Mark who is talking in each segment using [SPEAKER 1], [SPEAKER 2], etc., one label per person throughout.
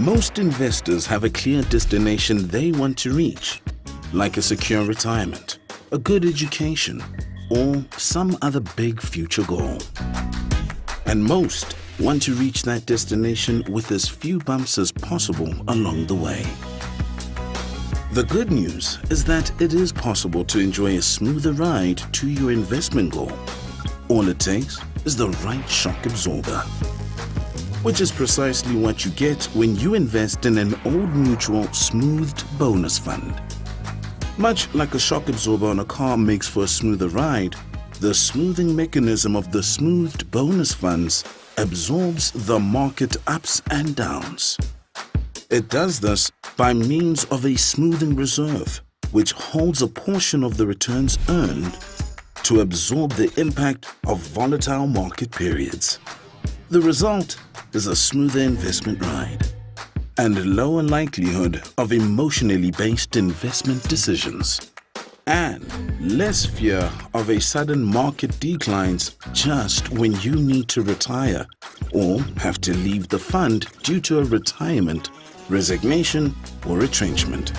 [SPEAKER 1] Most investors have a clear destination they want to reach, like a secure retirement, a good education, or some other big future goal. And most want to reach that destination with as few bumps as possible along the way. The good news is that it is possible to enjoy a smoother ride to your investment goal. All it takes is the right shock absorber, which is precisely what you get when you invest in an Old Mutual smoothed bonus fund. Much like a shock absorber on a car makes for a smoother ride, the smoothing mechanism of the smoothed bonus funds absorbs the market ups and downs. It does this by means of a smoothing reserve, which holds a portion of the returns earned to absorb the impact of volatile market periods. The result is a smoother investment ride and lower likelihood of emotionally based investment decisions, and less fear of a sudden market declines just when you need to retire or have to leave the fund due to a retirement, resignation, or retrenchment.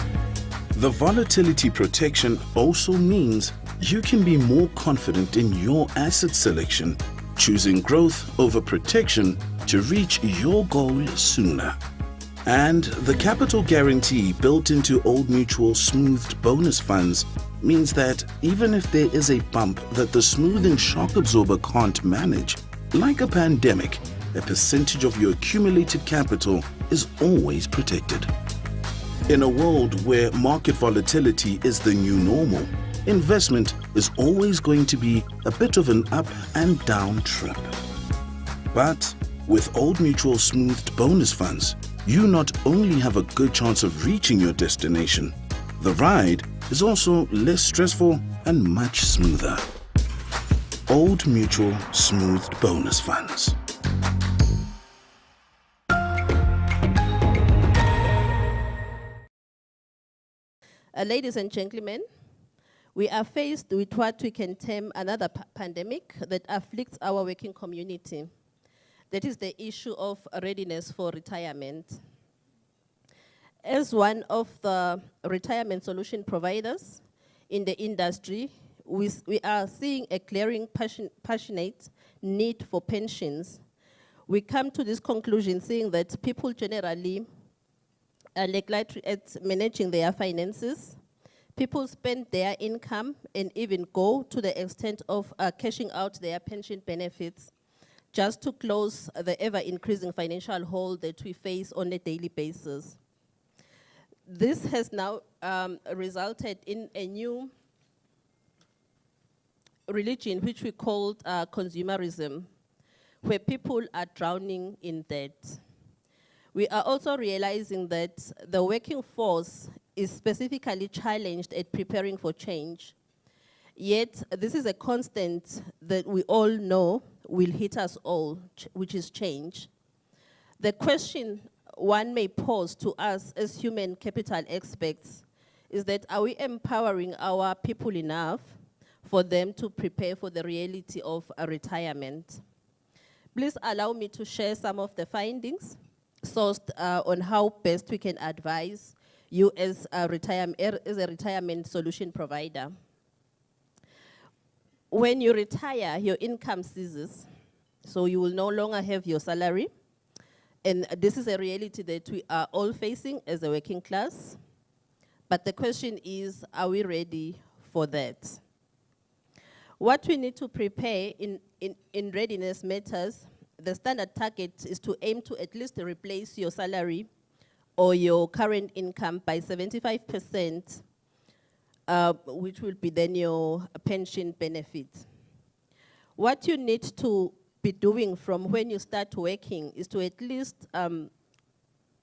[SPEAKER 1] The volatility protection also means you can be more confident in your asset selection, choosing growth over protection to reach your goal sooner. And the capital guarantee built into Old Mutual smoothed bonus funds means that even if there is a bump that the smoothing shock absorber can't manage, like a pandemic, a percentage of your accumulated capital is always protected. In a world where market volatility is the new normal, investment is always going to be a bit of an up and down trip. But with Old Mutual smoothed bonus funds, you not only have a good chance of reaching your destination, the ride is also less stressful and much smoother. Old Mutual smoothed bonus funds.
[SPEAKER 2] Ladies and gentlemen, we are faced with what we can term another pandemic that afflicts our working community. That is the issue of readiness for retirement. As one of the retirement solution providers in the industry, we are seeing a glaring passionate need for pensions. We come to this conclusion saying that people generally are neglected at managing their finances. People spend their income and even go to the extent of cashing out their pension benefits just to close the ever-increasing financial hole that we face on a daily basis. This has now resulted in a new religion which we called consumerism, where people are drowning in debt. We are also realizing that the working force is specifically challenged at preparing for change. Yet, this is a constant that we all know will hit us all, which is change. The question one may pose to us as human capital experts is that, are we empowering our people enough for them to prepare for the reality of a retirement? Please allow me to share some of the findings sourced on how best we can advise you as a retirement solution provider. When you retire, your income ceases, so you will no longer have your salary. And this is a reality that we are all facing as a working class. But the question is, are we ready for that? What we need to prepare in readiness matters. The standard target is to aim to at least replace your salary or your current income by 75%, which will be then your pension benefit. What you need to be doing from when you start working is to at least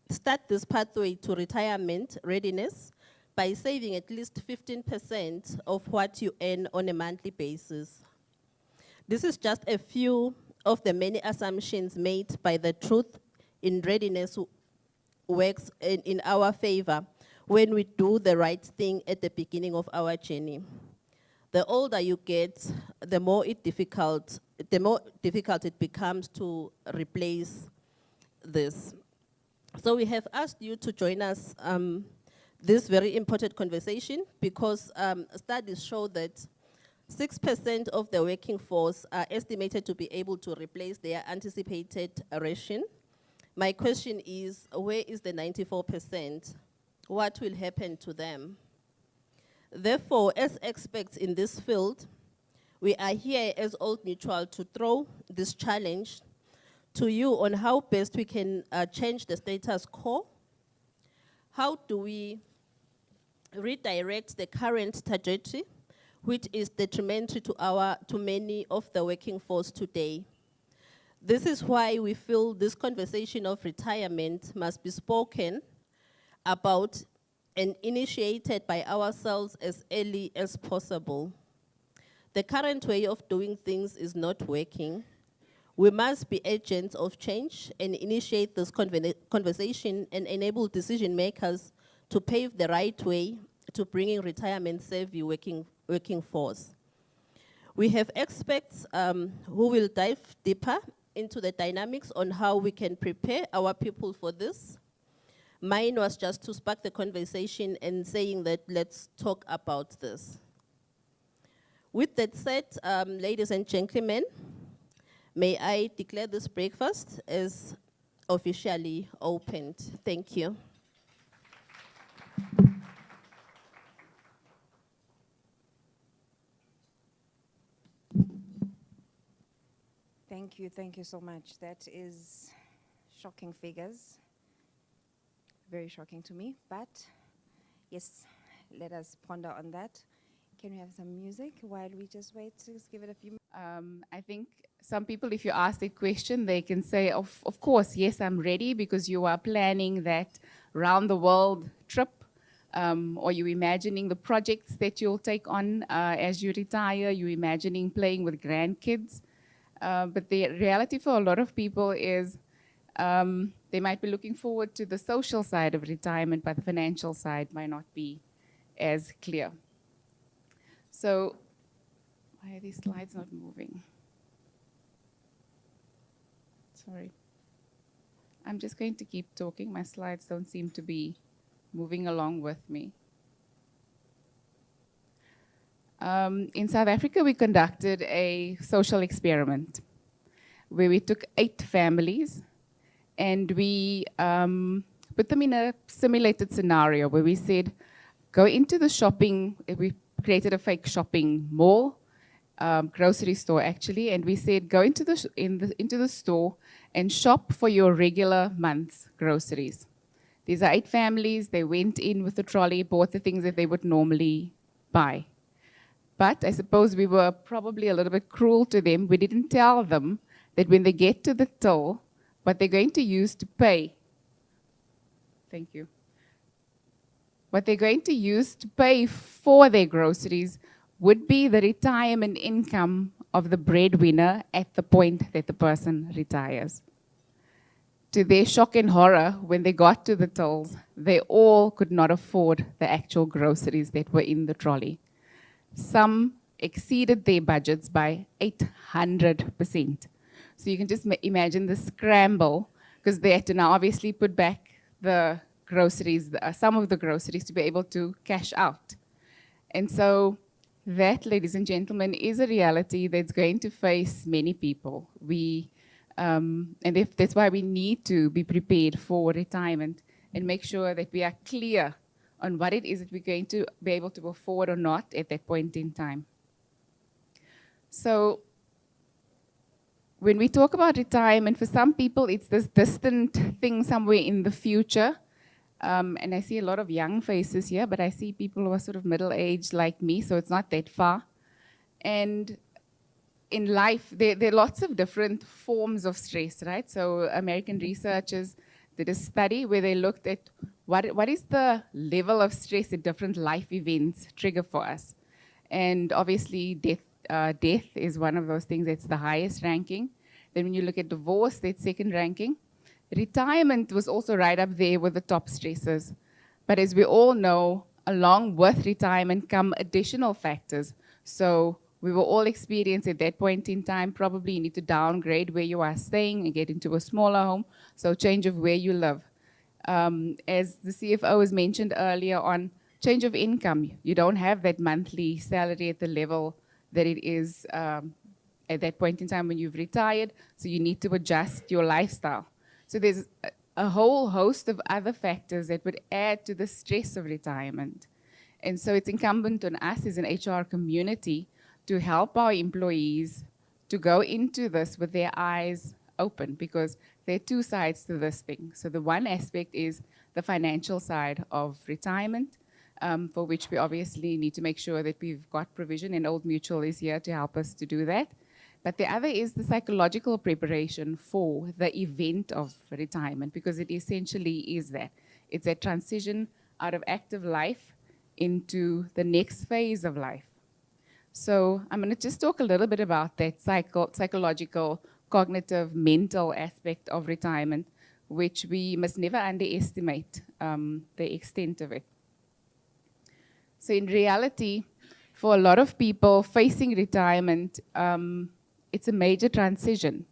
[SPEAKER 2] start this pathway to retirement readiness by saving at least 15% of what you earn on a monthly basis. This is just a few of the many assumptions made by the truth in readiness works in our favor when we do the right thing at the beginning of our journey. The older you get, the more difficult it becomes to replace this. So we have asked you to join us this very important conversation because studies show that 6% of the working force are estimated to be able to replace their anticipated ration. My question is, where is the 94%? What will happen to them? Therefore, as experts in this field, we are here as Old Mutual to throw this challenge to you on how best we can change the status quo. How do we redirect the current trajectory, which is detrimental to many of the working force today? This is why we feel this conversation of retirement must be spoken about and initiated by ourselves as early as possible. The current way of doing things is not working. We must be agents of change and initiate this conversation and enable decision makers to pave the right way to bringing retirement-savvy working force. We have experts who will dive deeper into the dynamics on how we can prepare our people for this. Mine was just to spark the conversation and saying that let's talk about this. With that said, ladies and gentlemen, may I declare this breakfast as officially opened. Thank you.
[SPEAKER 3] Thank you so much. That is shocking figures. Very shocking to me, but yes, let us ponder on that. Can we have some music while we just wait to just give it a few minutes?
[SPEAKER 4] I think some people, if you ask the question, they can say, of course, yes, I'm ready, because you are planning that round-the-world trip, or you're imagining the projects that you'll take on as you retire, you're imagining playing with grandkids. But the reality for a lot of people is they might be looking forward to the social side of retirement, but the financial side might not be as clear. So, why are these slides not moving? Sorry. I'm just going to keep talking. My slides don't seem to be moving along with me. In South Africa, we conducted a social experiment where we took 8 families and we put them in a simulated scenario where we said, go into the shopping. We created a fake shopping mall, grocery store actually, and we said, go into the store and shop for your regular month's groceries. These are 8 families. They went in with the trolley, bought the things that they would normally buy. But I suppose we were probably a little bit cruel to them. We didn't tell them that when they get to the till, what they're going to use to pay, thank you, what they're going to use to pay for their groceries would be the retirement income of the breadwinner at the point that the person retires. To their shock and horror, when they got to the tills, they all could not afford the actual groceries that were in the trolley. Some exceeded their budgets by 800%. So you can just imagine the scramble, because they had to now obviously put back the groceries, some of the groceries, to be able to cash out. And so that, ladies and gentlemen, is a reality that's going to face many people. And that's why we need to be prepared for retirement and make sure that we are clear on what it is that we're going to be able to afford or not at that point in time. So when we talk about retirement, for some people it's this distant thing somewhere in the future. And I see a lot of young faces here, but I see people who are sort of middle-aged like me, so it's not that far. And in life, there are lots of different forms of stress, right? So American researchers did a study where they looked at what is the level of stress that different life events trigger for us. And obviously, death is one of those things that's the highest ranking. Then when you look at divorce, that's second ranking. Retirement was also right up there with the top stresses. But as we all know, along with retirement come additional factors. So we will all experience at that point in time, probably you need to downgrade where you are staying and get into a smaller home. So change of where you live. As the CFO has mentioned earlier on, change of income. You don't have that monthly salary at the level that it is at that point in time when you've retired, so you need to adjust your lifestyle. So there's a whole host of other factors that would add to the stress of retirement. And so it's incumbent on us as an HR community to help our employees to go into this with their eyes open, because there are two sides to this thing. So the one aspect is the financial side of retirement, for which we obviously need to make sure that we've got provision, and Old Mutual is here to help us to do that. But the other is the psychological preparation for the event of retirement, because it essentially is that. It's a transition out of active life into the next phase of life. So I'm going to just talk a little bit about that psychological, cognitive, mental aspect of retirement, which we must never underestimate the extent of it. So in reality, for a lot of people facing retirement, it's a major transition.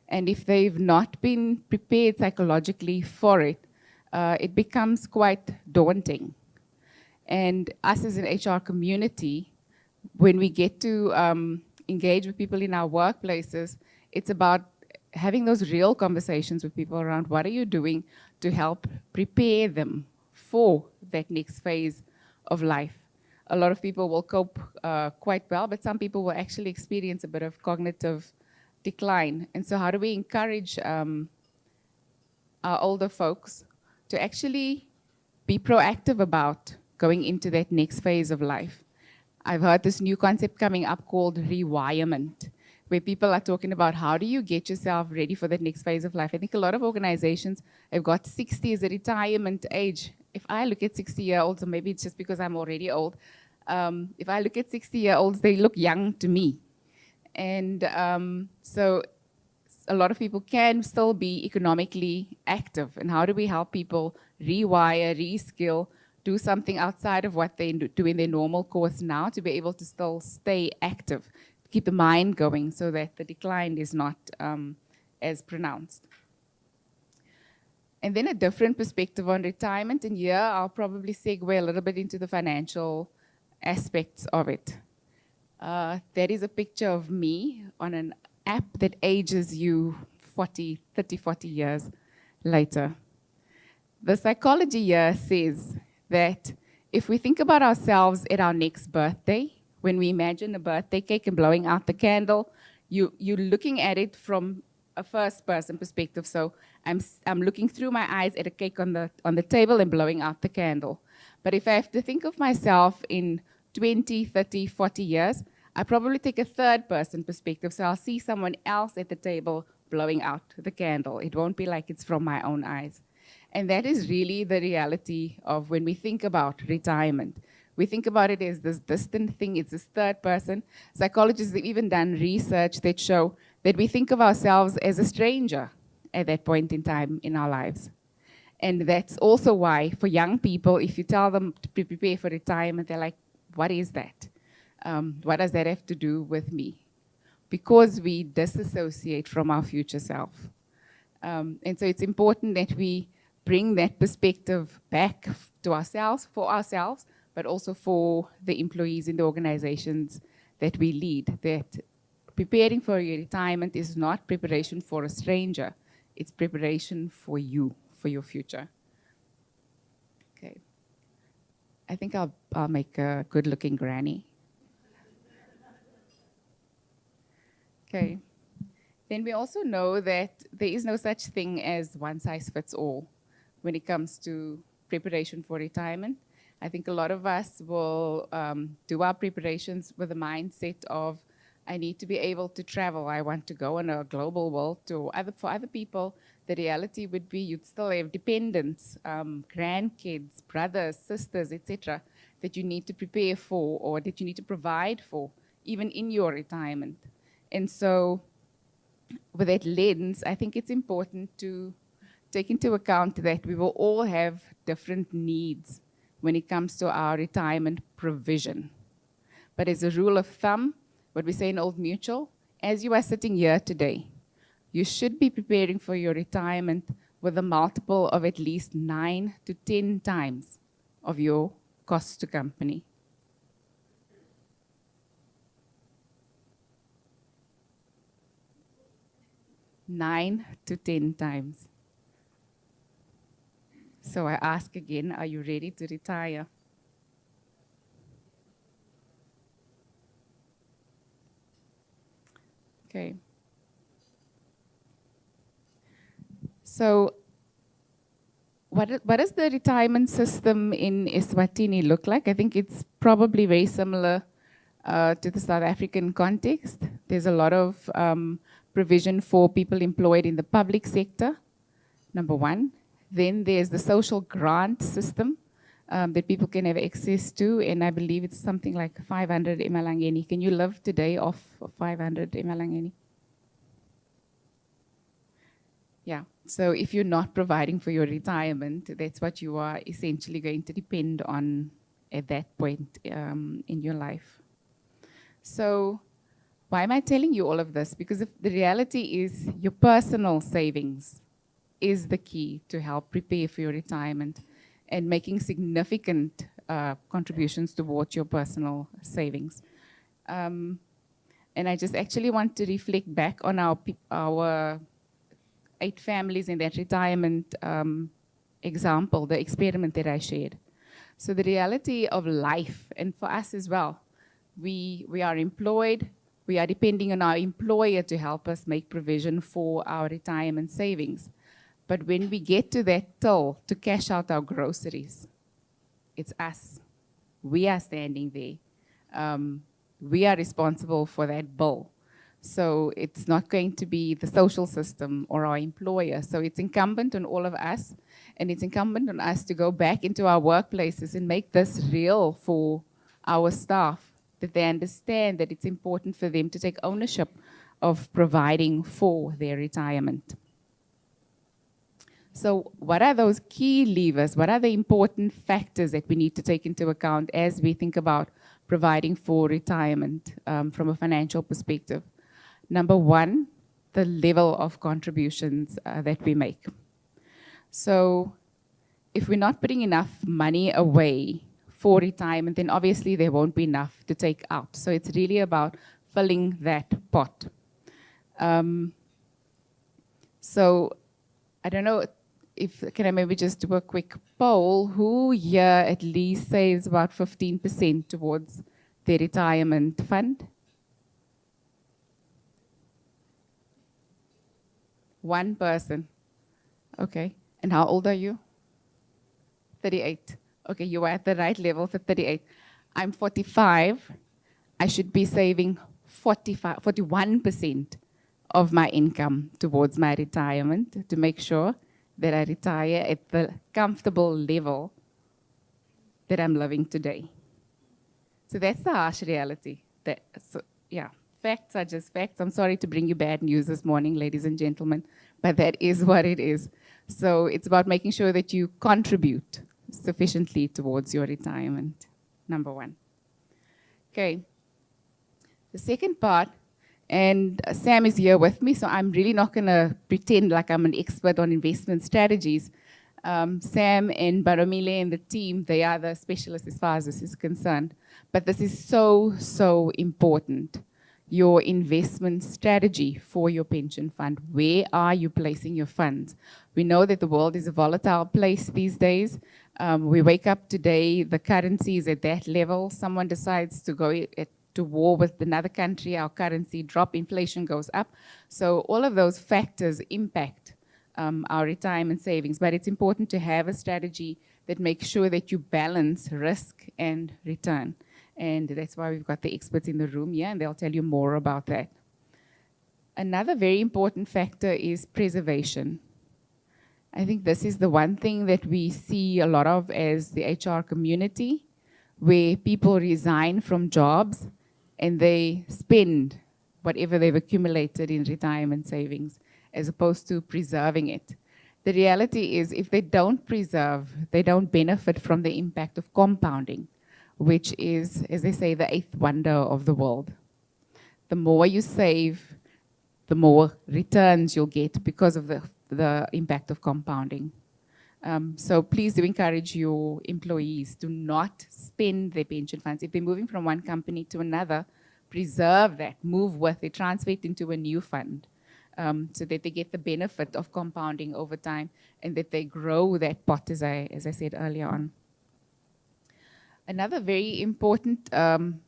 [SPEAKER 4] And if they've not been prepared psychologically for it, it becomes quite daunting. And us as an HR community, when we get to engage with people in our workplaces, it's about having those real conversations with people around what are you doing to help prepare them for that next phase of life. A lot of people will cope quite well, but some people will actually experience a bit of cognitive decline. And so how do we encourage our older folks to actually be proactive about going into that next phase of life? I've heard this new concept coming up called rewirement, where people are talking about how do you get yourself ready for that next phase of life. I think a lot of organizations have got 60 as a retirement age. If I look at 60-year-olds, or maybe it's just because I'm already old, if I look at 60-year-olds, they look young to me. And so a lot of people can still be economically active. And how do we help people rewire, reskill, do something outside of what they do in their normal course now to be able to still stay active, keep the mind going so that the decline is not as pronounced. And then a different perspective on retirement, and here I'll probably segue a little bit into the financial aspects of it. That is a picture of me on an app that ages you 30, 40 years later. The psychology here says that if we think about ourselves at our next birthday, when we imagine a birthday cake and blowing out the candle, you're looking at it from a first-person perspective. So I'm looking through my eyes at a cake on the table and blowing out the candle. But if I have to think of myself in 20, 30, 40 years, I probably take a third-person perspective. So I'll see someone else at the table blowing out the candle. It won't be like it's from my own eyes. And that is really the reality of when we think about retirement. We think about it as this distant thing. It's this third person. Psychologists have even done research that show that we think of ourselves as a stranger at that point in time in our lives. And that's also why for young people, if you tell them to prepare for retirement, they're like, what is that? What does that have to do with me? Because we disassociate from our future self. And so it's important that we bring that perspective back to ourselves, for ourselves, but also for the employees in the organizations that we lead, that preparing for your retirement is not preparation for a stranger, it's preparation for you, for your future. Okay. I think I'll make a good-looking granny. Okay. Then we also know that there is no such thing as one size fits all when it comes to preparation for retirement. I think a lot of us will do our preparations with the mindset of, I need to be able to travel. I want to go in a global world. For other people, the reality would be you'd still have dependents, grandkids, brothers, sisters, etc., that you need to prepare for or that you need to provide for, even in your retirement. And so with that lens, I think it's important to take into account that we will all have different needs when it comes to our retirement provision. But as a rule of thumb, what we say in Old Mutual, as you are sitting here today, you should be preparing for your retirement with a multiple of at least 9 to 10 times of your cost to company. Nine to 10 times. So I ask again, are you ready to retire? Okay. So what does the retirement system in Eswatini look like? I think it's probably very similar to the South African context. There's a lot of provision for people employed in the public sector, number one. Then there's the social grant system that people can have access to, and I believe it's something like 500 emalangeni. Can you live today off of 500 emalangeni? Yeah, so if you're not providing for your retirement, that's what you are essentially going to depend on at that point in your life. So why am I telling you all of this? Because if the reality is your personal savings is the key to help prepare for your retirement and making significant contributions towards your personal savings. And I just actually want to reflect back on our 8 families in that retirement example, the experiment that I shared. So the reality of life, and for us as well, we are employed, we are depending on our employer to help us make provision for our retirement savings. But when we get to that till to cash out our groceries, it's us. We are standing there. We are responsible for that bill. So it's not going to be the social system or our employer. So it's incumbent on all of us, and it's incumbent on us to go back into our workplaces and make this real for our staff, that they understand that it's important for them to take ownership of providing for their retirement. So what are those key levers? What are the important factors that we need to take into account as we think about providing for retirement from a financial perspective? Number one, the level of contributions that we make. So if we're not putting enough money away for retirement, then obviously there won't be enough to take out. So it's really about filling that pot. So I don't know, can I maybe just do a quick poll? Who here at least saves about 15% towards their retirement fund? One person. Okay. And how old are you? 38. Okay, you are at the right level for 38. I'm 45. I should be saving 41% of my income towards my retirement to make sure that I retire at the comfortable level that I'm living today. So that's the harsh reality. Yeah, facts are just facts. I'm sorry to bring you bad news this morning, ladies and gentlemen, but that is what it is. So it's about making sure that you contribute sufficiently towards your retirement, number one. Okay. The second part, and Sam is here with me, so I'm really not going to pretend like I'm an expert on investment strategies. Sam and Baromile and the team, they are the specialists as far as this is concerned. But this is so, so important. Your investment strategy for your pension fund. Where are you placing your funds? We know that the world is a volatile place these days. We wake up today, the currency is at that level. Someone decides to go to war with another country, our currency drop, inflation goes up. So all of those factors impact our retirement savings. But it's important to have a strategy that makes sure that you balance risk and return. And that's why we've got the experts in the room here, and they'll tell you more about that. Another very important factor is preservation. I think this is the one thing that we see a lot of as the HR community, where people resign from jobs and they spend whatever they've accumulated in retirement savings as opposed to preserving it. The reality is if they don't preserve, they don't benefit from the impact of compounding, which is, as they say, the 8th wonder of the world. The more you save, the more returns you'll get because of the the impact of compounding. So please do encourage your employees to not spend their pension funds. If they're moving from one company to another, preserve that, move with it, transfer it into a new fund, so that they get the benefit of compounding over time and that they grow that pot, as I said earlier on. Another very important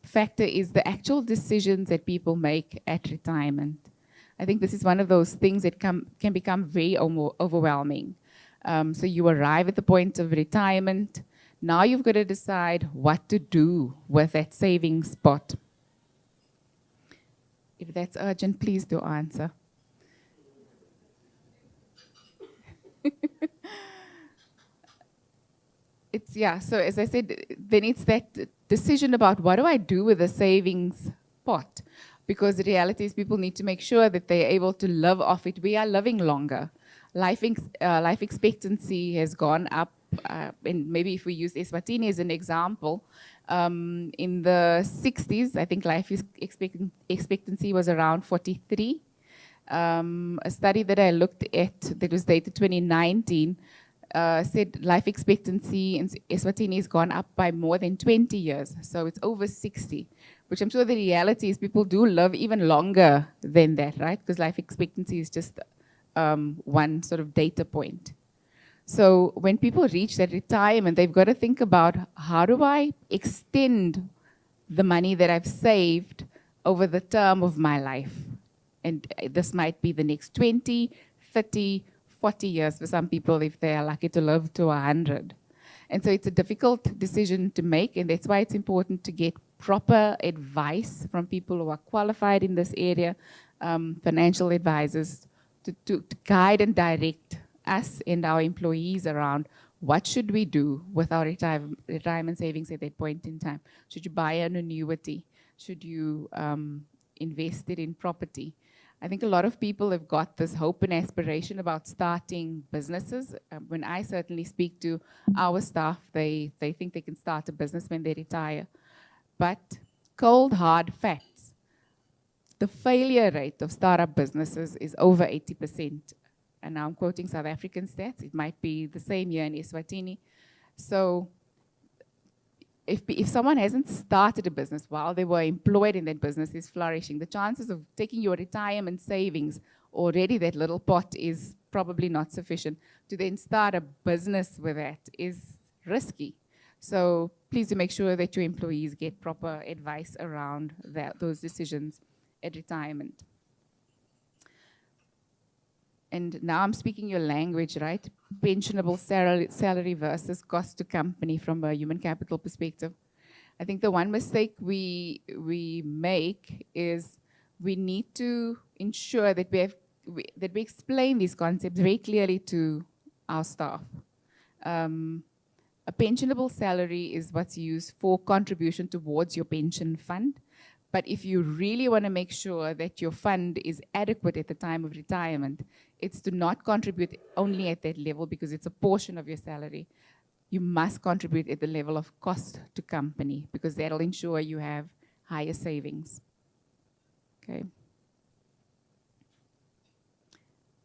[SPEAKER 4] factor is the actual decisions that people make at retirement. I think this is one of those things that can become very overwhelming. So you arrive at the point of retirement. Now you've got to decide what to do with that savings pot. If that's urgent, please do answer. So as I said, then it's that decision about what do I do with the savings pot? Because the reality is people need to make sure that they're able to live off it. We are living longer. Life expectancy has gone up, and maybe if we use Eswatini as an example, in the 60s, I think life expectancy was around 43. A study that I looked at that was dated 2019 said life expectancy in Eswatini has gone up by more than 20 years. So it's over 60, which I'm sure the reality is people do live even longer than that, right? Because life expectancy is just one sort of data point. So when people reach that retirement, they've got to think about how do I extend the money that I've saved over the term of my life? And this might be the next 20, 30, 40 years for some people if they are lucky to live to 100. And so it's a difficult decision to make, and that's why it's important to get proper advice from people who are qualified in this area, financial advisors, to guide and direct us and our employees around what should we do with our retirement savings at that point in time. Should you buy an annuity? Should you invest it in property? I think a lot of people have got this hope and aspiration about starting businesses. When I certainly speak to our staff, they think they can start a business when they retire. But cold, hard facts. The failure rate of startup businesses is over 80%. And now I'm quoting South African stats. It might be the same year in Eswatini. So if someone hasn't started a business while they were employed in that business is flourishing, the chances of taking your retirement savings, already that little pot is probably not sufficient. To then start a business with that is risky. So please do make sure that your employees get proper advice around those decisions at retirement. And now I'm speaking your language, right? Pensionable salary versus cost to company from a human capital perspective. I think the one mistake we make is we need to ensure that we explain these concepts very clearly to our staff. A pensionable salary is what's used for contribution towards your pension fund. But if you really want to make sure that your fund is adequate at the time of retirement, it's to not contribute only at that level because it's a portion of your salary. You must contribute at the level of cost to company because that'll ensure you have higher savings. Okay.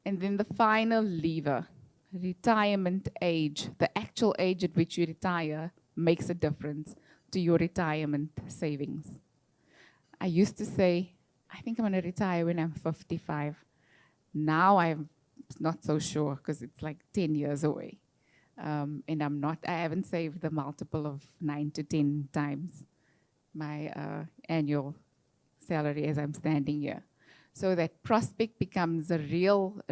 [SPEAKER 4] And then the final lever, retirement age. The actual age at which you retire makes a difference to your retirement savings. I used to say, I think I'm going to retire when I'm 55. Now I'm not so sure because it's like 10 years away. And I haven't saved the multiple of 9 to 10 times my annual salary as I'm standing here. So that prospect becomes a real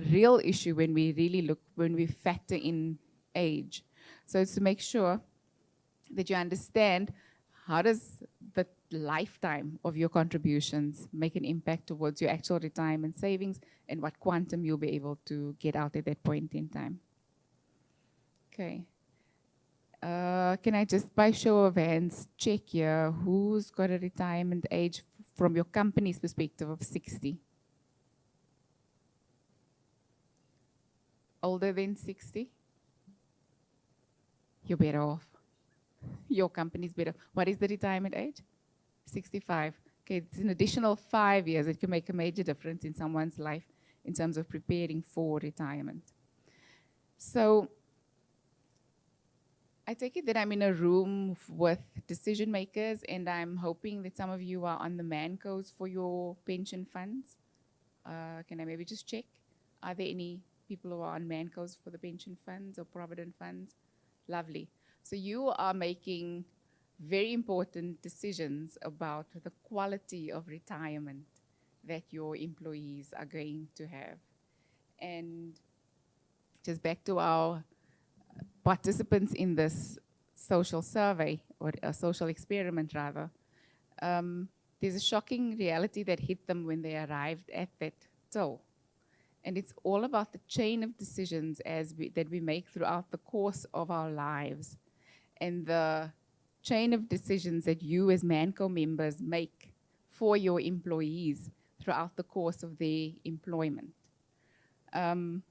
[SPEAKER 4] issue when we factor in age. So it's to make sure that you understand how does the lifetime of your contributions make an impact towards your actual retirement savings and what quantum you'll be able to get out at that point in time. Okay. Can I just, by show of hands, check here who's got a retirement age from your company's perspective of 60? Older than 60? You're better off. Your company's better. What is the retirement age? 65. Okay, it's an additional 5 years. It can make a major difference in someone's life in terms of preparing for retirement. So I take it that I'm in a room with decision makers, and I'm hoping that some of you are on the mancos for your pension funds. Can I maybe just check? Are there any people who are on mancos for the pension funds or provident funds? Lovely. So you are making very important decisions about the quality of retirement that your employees are going to have. And just back to our participants in this social survey, or a social experiment rather, there's a shocking reality that hit them when they arrived at that toll. And it's all about the chain of decisions that we make throughout the course of our lives, and the chain of decisions that you as MANCO members make for your employees throughout the course of their employment. And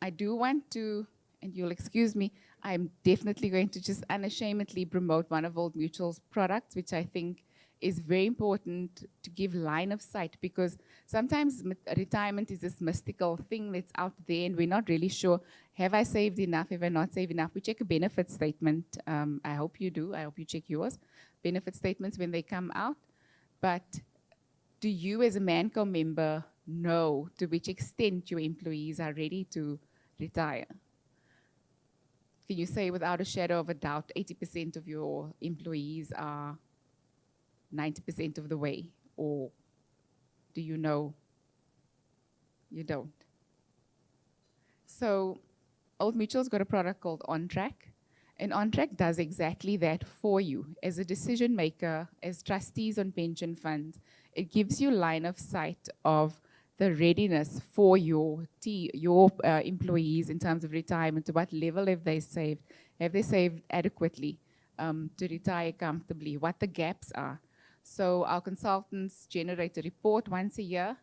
[SPEAKER 4] I do want to, and you'll excuse me, I'm definitely going to just unashamedly promote one of Old Mutual's products, which I think is very important to give line of sight, because sometimes retirement is this mystical thing that's out there and we're not really sure, have I saved enough, have I not saved enough? We check a benefit statement. I hope you do. I hope you check yours. Benefit statements when they come out. But do you as a MANCO member know to which extent your employees are ready to retire? Can you say without a shadow of a doubt 80% of your employees are 90% of the way? Or do you know you don't? So Old Mutual's got a product called On Track, and On Track does exactly that for you. As a decision maker, as trustees on pension funds, it gives you line of sight of the readiness for your employees in terms of retirement. To what level have they saved? Have they saved adequately to retire comfortably? What the gaps are. So our consultants generate a report once a year,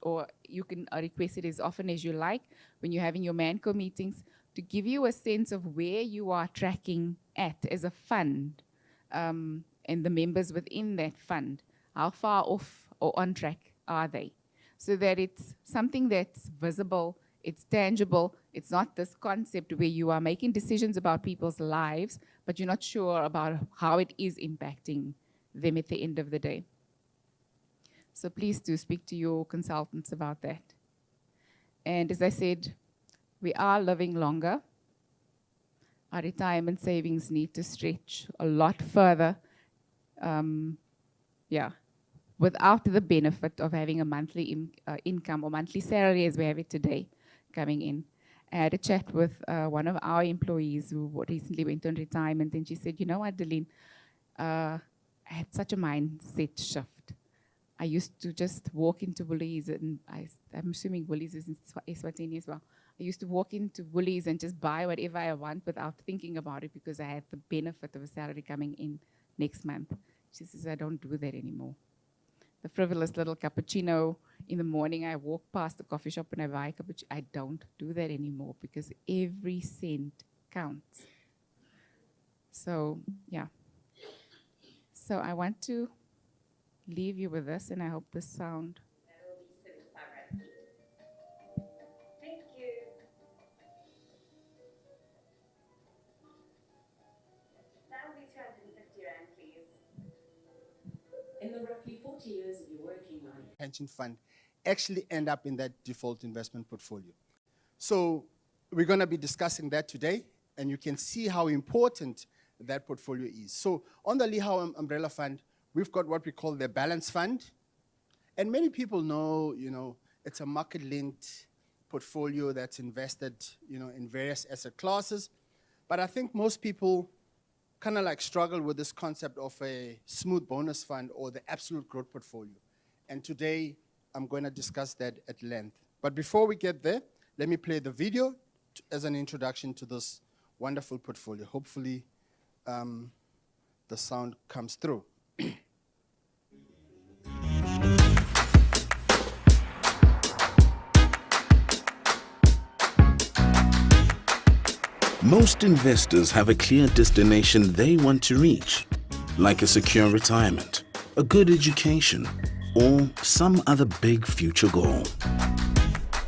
[SPEAKER 4] or you can request it as often as you like when you're having your MANCO meetings, to give you a sense of where you are tracking at as a fund, and the members within that fund. How far off or on track are they? So that it's something that's visible, it's tangible, it's not this concept where you are making decisions about people's lives, but you're not sure about how it is impacting them at the end of the day. So please do speak to your consultants about that. And as I said, we are living longer. Our retirement savings need to stretch a lot further. Without the benefit of having a monthly income or monthly salary as we have it today coming in. I had a chat with one of our employees who recently went on retirement, and she said, you know what, Delene, I had such a mindset shift. I used to just walk into Woolies, and I'm assuming Woolies is in Eswatini as well. I used to walk into Woolies and just buy whatever I want without thinking about it, because I had the benefit of a salary coming in next month. She says, I don't do that anymore. The frivolous little cappuccino in the morning, I walk past the coffee shop and I buy a cappuccino. I don't do that anymore, because every cent counts. So, yeah. So I want to leave you with this, and I hope this sound.
[SPEAKER 5] Thank you. That will be 250 Rand, please.
[SPEAKER 6] In the roughly 40 years of your working life,
[SPEAKER 7] pension fund actually end up in that default investment portfolio. So we're going to be discussing that today, and you can see how important that portfolio is. So on the Lihau Umbrella Fund, we've got what we call the balance fund. And many people know, it's a market-linked portfolio that's invested, in various asset classes. But I think most people kind of like struggle with this concept of a smooth bonus fund or the absolute growth portfolio. And today, I'm going to discuss that at length. But before we get there, let me play the video as an introduction to this wonderful portfolio. Hopefully, the sound comes through.
[SPEAKER 1] Most investors have a clear destination they want to reach, like a secure retirement, a good education, or some other big future goal.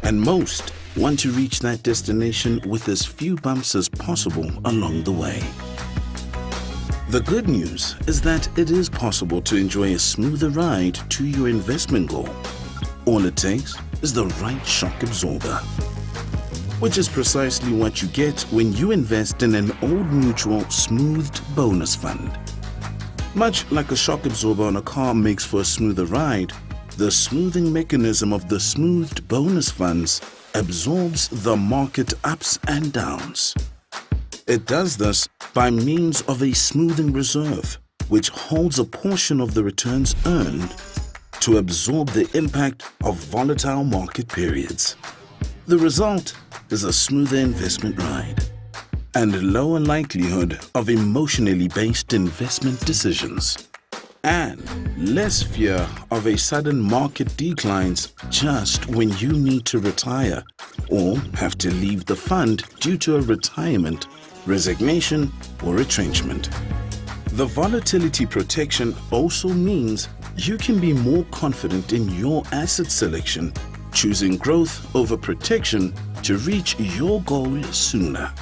[SPEAKER 1] And most want to reach that destination with as few bumps as possible along the way. The good news is that it is possible to enjoy a smoother ride to your investment goal. All it takes is the right shock absorber, which is precisely what you get when you invest in an Old Mutual smoothed bonus fund. Much like a shock absorber on a car makes for a smoother ride, the smoothing mechanism of the smoothed bonus funds absorbs the market ups and downs. It does this by means of a smoothing reserve, which holds a portion of the returns earned to absorb the impact of volatile market periods. The result is a smoother investment ride and lower likelihood of emotionally based investment decisions, and less fear of a sudden market declines just when you need to retire or have to leave the fund due to a retirement, resignation, or retrenchment. The volatility protection also means you can be more confident in your asset selection, choosing growth over protection to reach your goal sooner.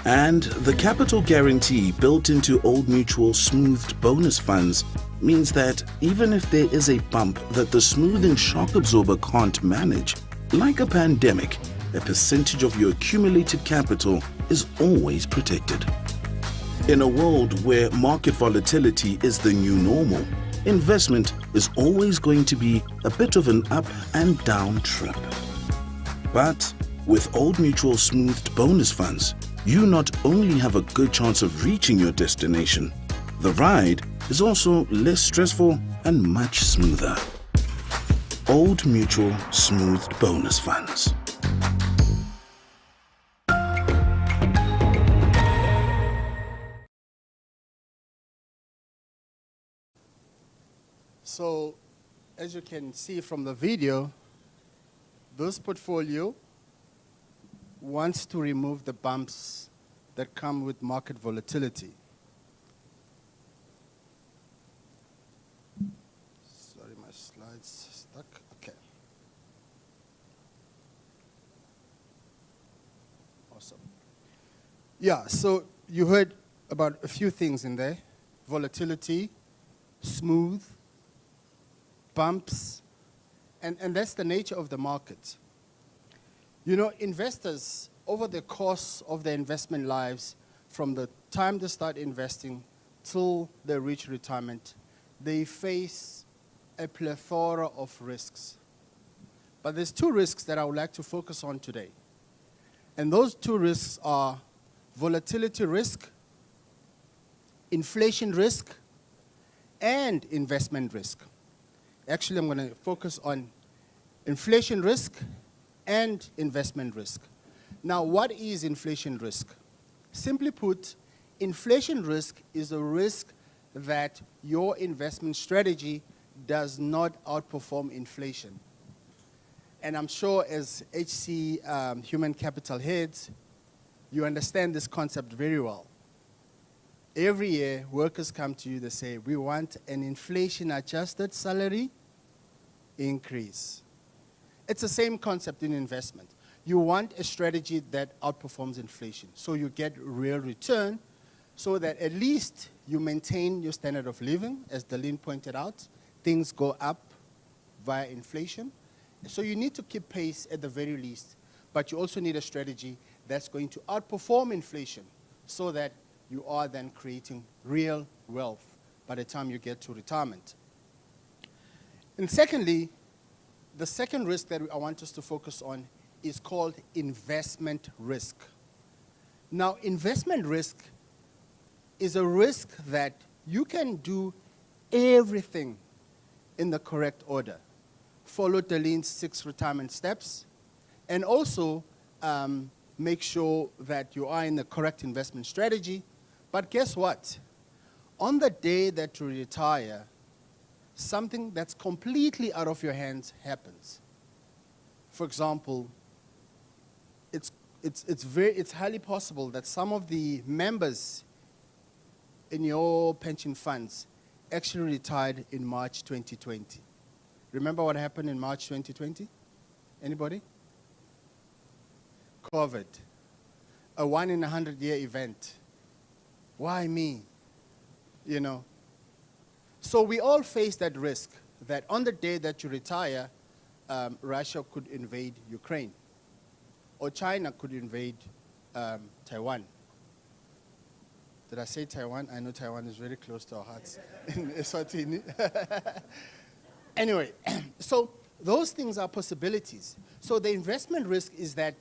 [SPEAKER 1] And the capital guarantee built into Old Mutual smoothed bonus funds means that even if there is a bump that the smoothing shock absorber can't manage, like a pandemic, a percentage of your accumulated capital is always protected. In a world where market volatility is the new normal, investment is always going to be a bit of an up and down trip. But with Old Mutual smoothed bonus funds, you not only have a good chance of reaching your destination, the ride is also less stressful and much smoother. Old Mutual smoothed bonus funds.
[SPEAKER 7] So, as you can see from the video, this portfolio wants to remove the bumps that come with market volatility. Sorry, my slide's stuck. Okay. Awesome. Yeah, so you heard about a few things in there. Volatility, smooth, bumps, and that's the nature of the market. You know, investors, over the course of their investment lives, from the time they start investing till they reach retirement, they face a plethora of risks. But there's two risks that I would like to focus on today. And those two risks are volatility risk, inflation risk, and investment risk. Actually, I'm going to focus on inflation risk and investment risk. Now, what is inflation risk? Simply put, inflation risk is a risk that your investment strategy does not outperform inflation. And I'm sure as HC human capital heads, you understand this concept very well. Every year, workers come to you, they say, we want an inflation-adjusted salary increase. It's the same concept in investment. You want a strategy that outperforms inflation, so you get real return, so that at least you maintain your standard of living. As Darlene pointed out, things go up via inflation. So you need to keep pace at the very least, but you also need a strategy that's going to outperform inflation, so that you are then creating real wealth by the time you get to retirement. And secondly, the second risk that I want us to focus on is called investment risk. Now, investment risk is a risk that you can do everything in the correct order. Follow Darlene's 6 retirement steps, and also make sure that you are in the correct investment strategy. But guess what? On the day that you retire, something that's completely out of your hands happens. For example, it's highly possible that some of the members in your pension funds actually retired in March 2020. Remember what happened in March 2020? Anybody? COVID, a 1 in 100-year event. Why me? You know? So we all face that risk that on the day that you retire, Russia could invade Ukraine, or China could invade Taiwan. Did I say Taiwan? I know Taiwan is very close to our hearts in Eswatini. Anyway, so those things are possibilities. So the investment risk is that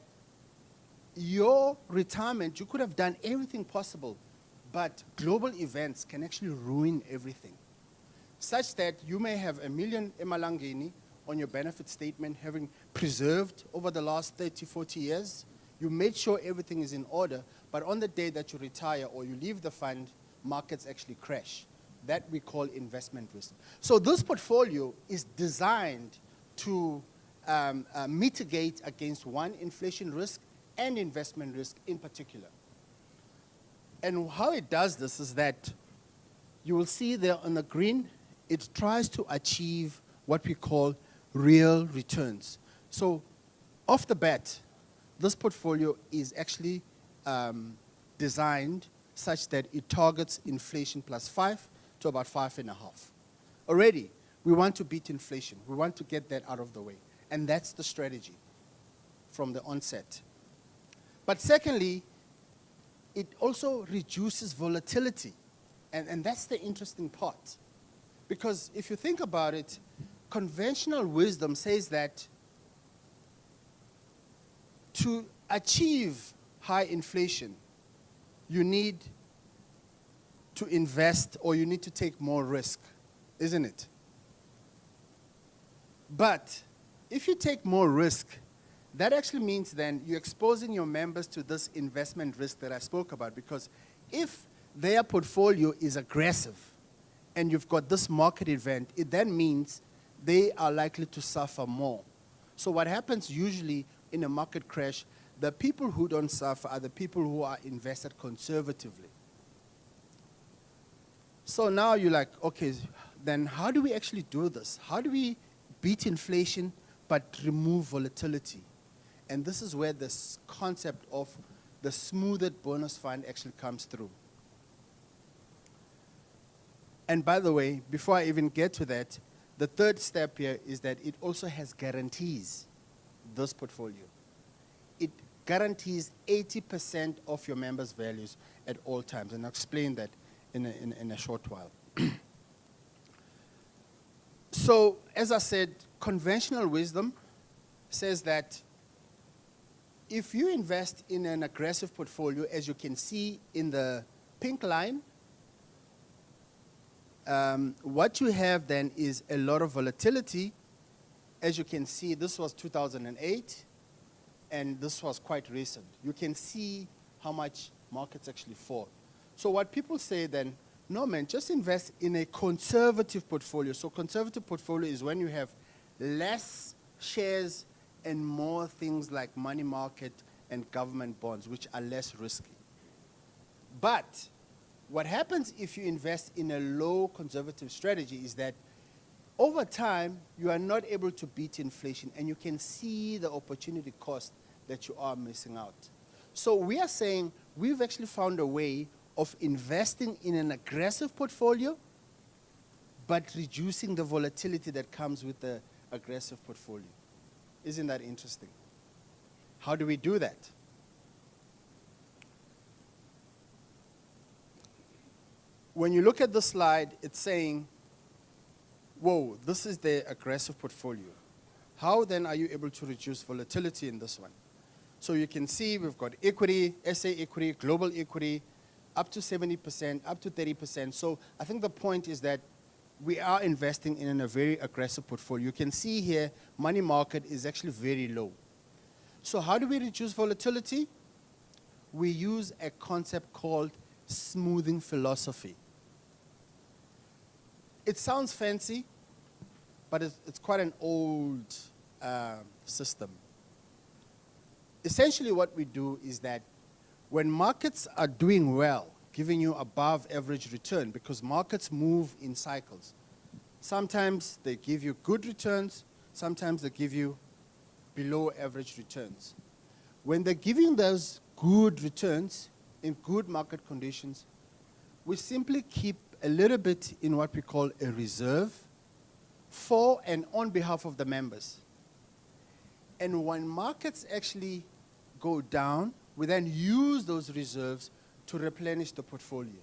[SPEAKER 7] your retirement, you could have done everything possible, but global events can actually ruin everything. Such that you may have $1 million emalangeni on your benefit statement, having preserved over the last 30, 40 years. You made sure everything is in order, but on the day that you retire or you leave the fund, markets actually crash. That we call investment risk. So this portfolio is designed to mitigate against one, inflation risk and investment risk in particular. And how it does this is that you will see there on the green, it tries to achieve what we call real returns. So off the bat, this portfolio is actually designed such that it targets inflation plus 5 to about 5.5. Already, we want to beat inflation. We want to get that out of the way. And that's the strategy from the onset. But secondly, it also reduces volatility. And that's the interesting part. Because if you think about it, conventional wisdom says that to achieve high inflation, you need to invest or you need to take more risk, isn't it? But if you take more risk, that actually means then you're exposing your members to this investment risk that I spoke about, because if their portfolio is aggressive and you've got this market event, it then means they are likely to suffer more. So what happens usually in a market crash, the people who don't suffer are the people who are invested conservatively. So now you're like, okay, then how do we actually do this? How do we beat inflation but remove volatility? And this is where this concept of the smoothed bonus fund actually comes through. And by the way, before I even get to that, the third step here is that it also has guarantees, this portfolio. It guarantees 80% of your members' values at all times. And I'll explain that in a short while. So, as I said, conventional wisdom says that if you invest in an aggressive portfolio, as you can see in the pink line, what you have then is a lot of volatility. As you can see, this was 2008, and this was quite recent. You can see how much markets actually fall. So what people say then, no man, just invest in a conservative portfolio. So conservative portfolio is when you have less shares and more things like money market and government bonds, which are less risky. But what happens if you invest in a low conservative strategy is that over time, you are not able to beat inflation, and you can see the opportunity cost that you are missing out. So we are saying we've actually found a way of investing in an aggressive portfolio, but reducing the volatility that comes with the aggressive portfolio. Isn't that interesting? How do we do that? When you look at the slide, it's saying, whoa, this is the aggressive portfolio. How then are you able to reduce volatility in this one? So you can see we've got equity, SA equity, global equity, up to 70%, up to 30%. So I think the point is that we are investing in a very aggressive portfolio. You can see here, money market is actually very low. So how do we reduce volatility? We use a concept called smoothing philosophy. It sounds fancy, but it's quite an old system. Essentially what we do is that when markets are doing well, giving you above average return, because markets move in cycles. Sometimes they give you good returns, sometimes they give you below average returns. when they're giving those good returns in good market conditions, we simply keep a little bit in what we call a reserve for and on behalf of the members. And when markets actually go down, we then use those reserves to replenish the portfolio.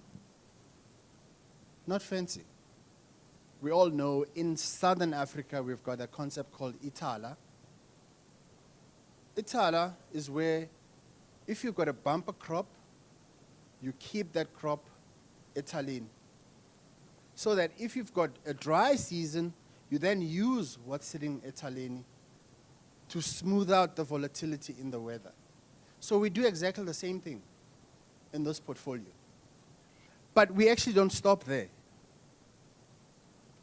[SPEAKER 7] Not fancy. We all know in Southern Africa we've got a concept called Itala. Itala is where if you've got a bumper crop, you keep that crop Italene. So that if you've got a dry season, you then use what's sitting Italene to smooth out the volatility in the weather. So we do exactly the same thing in this portfolio. But we actually don't stop there.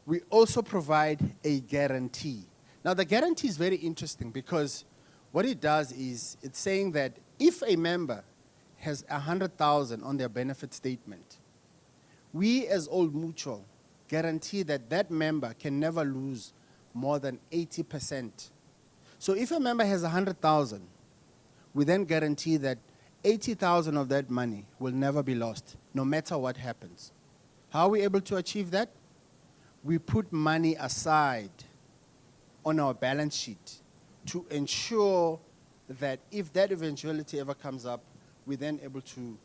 [SPEAKER 7] We also provide a guarantee. Now the guarantee is very interesting because what it does is it's saying that if a member has 100,000 on their benefit statement, we as Old Mutual guarantee that that member can never lose more than 80%. So if a member has 100,000, we then guarantee that 80,000 of that money will never be lost, no matter what happens. How are we able to achieve that? We put money aside on our balance sheet to ensure that if that eventuality ever comes up, we're then able to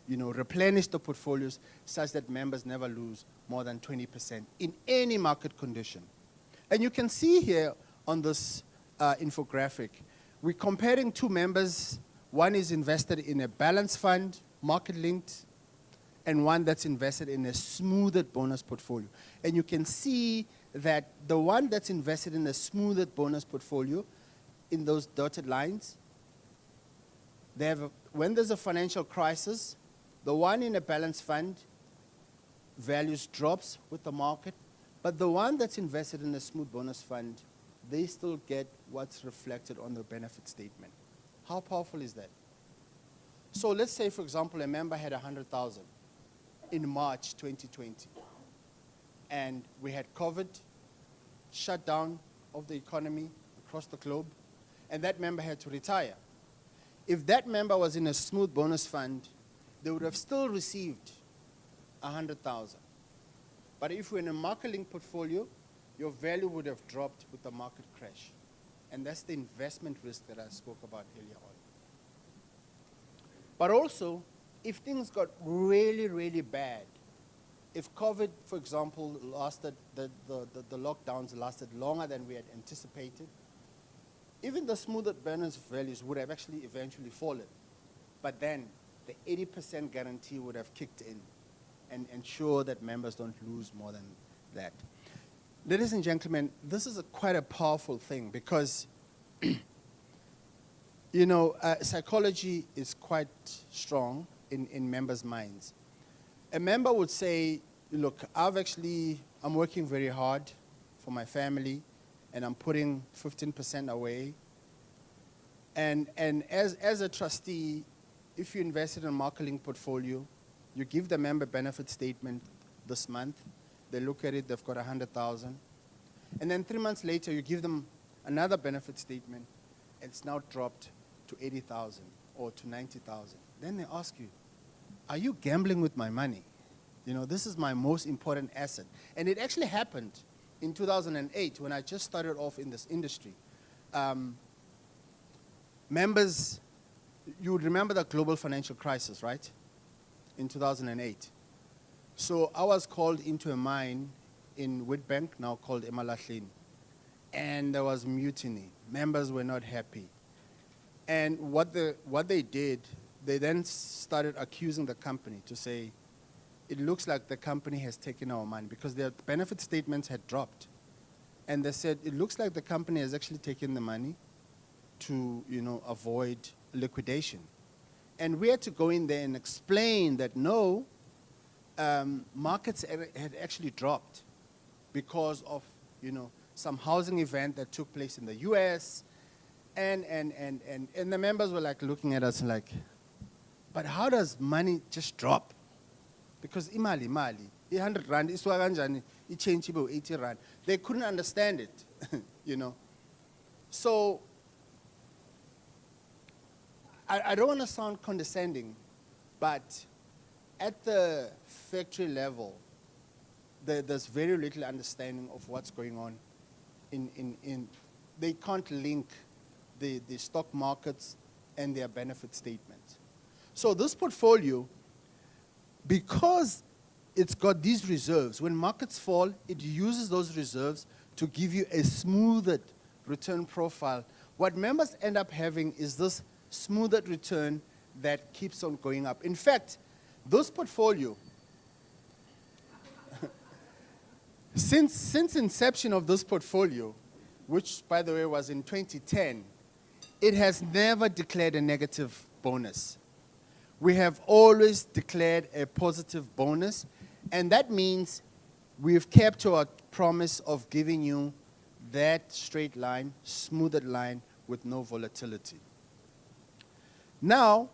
[SPEAKER 7] replenish the portfolios such that members never lose more than 20% in any market condition. And you can see here on this infographic, we're comparing two members. One is invested in a balanced fund, market-linked, and one that's invested in a smoothed bonus portfolio. And you can see that the one that's invested in a smoothed bonus portfolio, in those dotted lines, they have when there's a financial crisis, the one in a balanced fund values drops with the market, but the one that's invested in a smooth bonus fund, they still get what's reflected on the benefit statement. How powerful is that? So let's say, for example, a member had 100,000 in March 2020, and we had COVID, shutdown of the economy across the globe, and that member had to retire. If that member was in a smooth bonus fund, they would have still received 100,000. But if we're in a market-linked portfolio, your value would have dropped with the market crash. And that's the investment risk that I spoke about earlier on. But also, if things got really, really bad, if COVID, for example, lasted, the lockdowns lasted longer than we had anticipated, even the smoother bonus values would have actually eventually fallen. But then the 80% guarantee would have kicked in and ensure that members don't lose more than that. Ladies and gentlemen, this is quite a powerful thing because psychology is quite strong in members' minds. A member would say, look, I'm working very hard for my family, and I'm putting 15% away. And as a trustee, if you invested in a market-linked portfolio, you give the member benefit statement this month, they look at it, they've got 100,000. And then 3 months later, you give them another benefit statement, it's now dropped to 80,000 or to 90,000. Then they ask you, are you gambling with my money? This is my most important asset. And it actually happened in 2008 when I just started off in this industry. Members, you would remember the global financial crisis, right? In 2008. So I was called into a mine in Witbank, now called Emalahleni. And there was mutiny. Members were not happy. And what they did, they then started accusing the company to say, it looks like the company has taken our money because their benefit statements had dropped. And they said, it looks like the company has actually taken the money to, avoid liquidation. And we had to go in there and explain that no, markets had actually dropped because of, some housing event that took place in the US. And the members were like looking at us like, but how does money just drop? Because imali, 100 rand, iswa kanjani, change 80 rand. They couldn't understand it, So I don't want to sound condescending, but at the factory level, there's very little understanding of what's going on. They can't link the stock markets and their benefit statements. So this portfolio, because it's got these reserves, when markets fall, it uses those reserves to give you a smoothed return profile. What members end up having is this smoothed return that keeps on going up. In fact, this portfolio, since inception of this portfolio, which by the way was in 2010, it has never declared a negative bonus. We have always declared a positive bonus, and that means we've kept to our promise of giving you that straight line, smoothed line with no volatility. Now,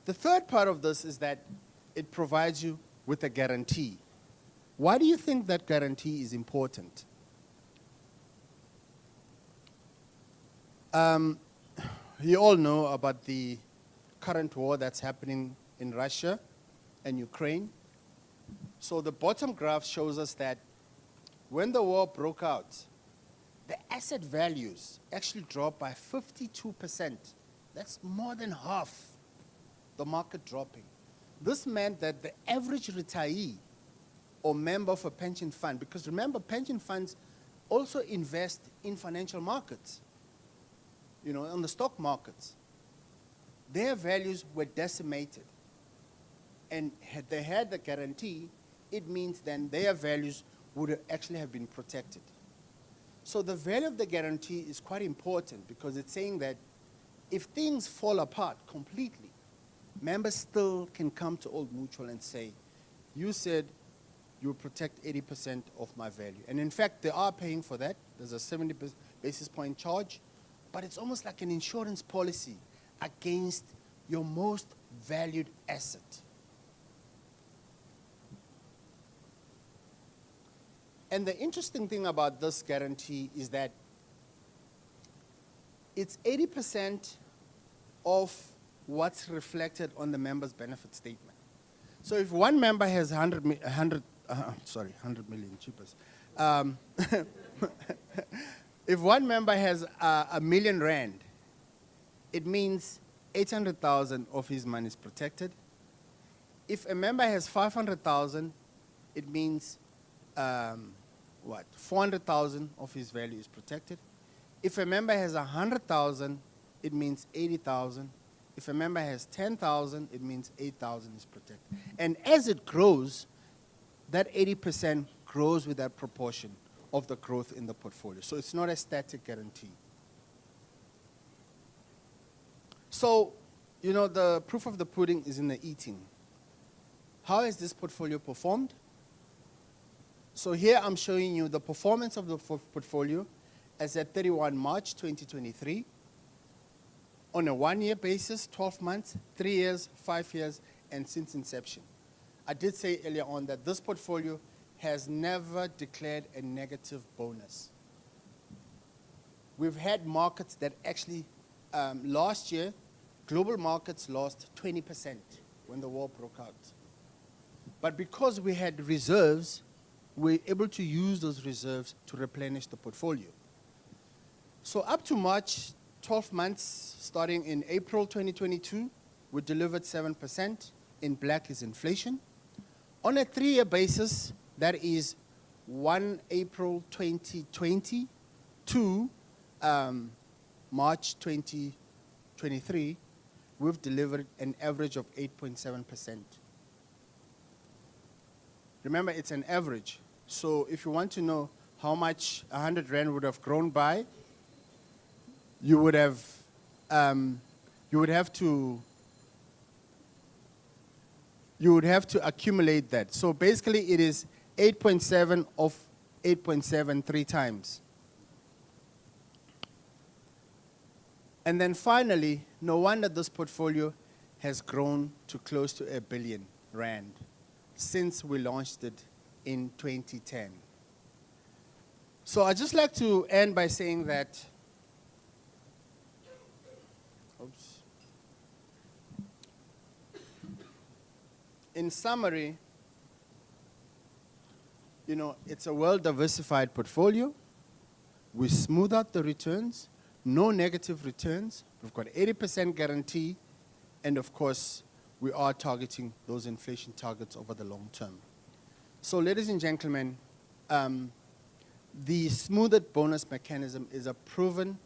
[SPEAKER 7] the third part of this is that it provides you with a guarantee. Why do you think that guarantee is important? You all know about the current war that's happening in Russia and Ukraine. So the bottom graph shows us that when the war broke out, the asset values actually dropped by 52%. That's more than half the market dropping. This meant that the average retiree or member of a pension fund, because remember, pension funds also invest in financial markets, on the stock markets. Their values were decimated. And had they had the guarantee, it means then their values would actually have been protected. So the value of the guarantee is quite important because it's saying that if things fall apart completely, members still can come to Old Mutual and say, you said you will protect 80% of my value. And in fact, they are paying for that. There's a 70 basis point charge, but it's almost like an insurance policy against your most valued asset. And the interesting thing about this guarantee is that it's 80% of what's reflected on the member's benefit statement. So if one member has 100 million, cheapest. If one member has a million rand, it means 800,000 of his money is protected. If a member has 500,000, it means 400,000 of his value is protected. If a member has 100,000, it means 80,000. If a member has 10,000, it means 8,000 is protected. And as it grows, that 80% grows with that proportion of the growth in the portfolio. So it's not a static guarantee. So, the proof of the pudding is in the eating. How has this portfolio performed? So here I'm showing you the performance of the portfolio as at 31 March 2023 on a 1-year basis, 12 months, 3 years, 5 years, and since inception. I did say earlier on that this portfolio has never declared a negative bonus. We've had markets that actually, last year, global markets lost 20% when the war broke out. But because we had reserves, we were able to use those reserves to replenish the portfolio. So up to March, 12 months, starting in April 2022, we delivered 7%. In black is inflation. On a 3-year basis, that is 1 April 2020 to March 2023, we've delivered an average of 8.7%. Remember, it's an average. So if you want to know how much 100 Rand would have grown by, you would have to accumulate that. So basically, it is 8.7 of 8.73 times. And then finally, no wonder this portfolio has grown to close to R1 billion since we launched it in 2010. So I'd just like to end by saying that, in summary, you know, it's a well-diversified portfolio. We smooth out the returns, no negative returns. We've got 80% guarantee, and of course, we are targeting those inflation targets over the long term. So, ladies and gentlemen, the smoothed bonus mechanism is a proven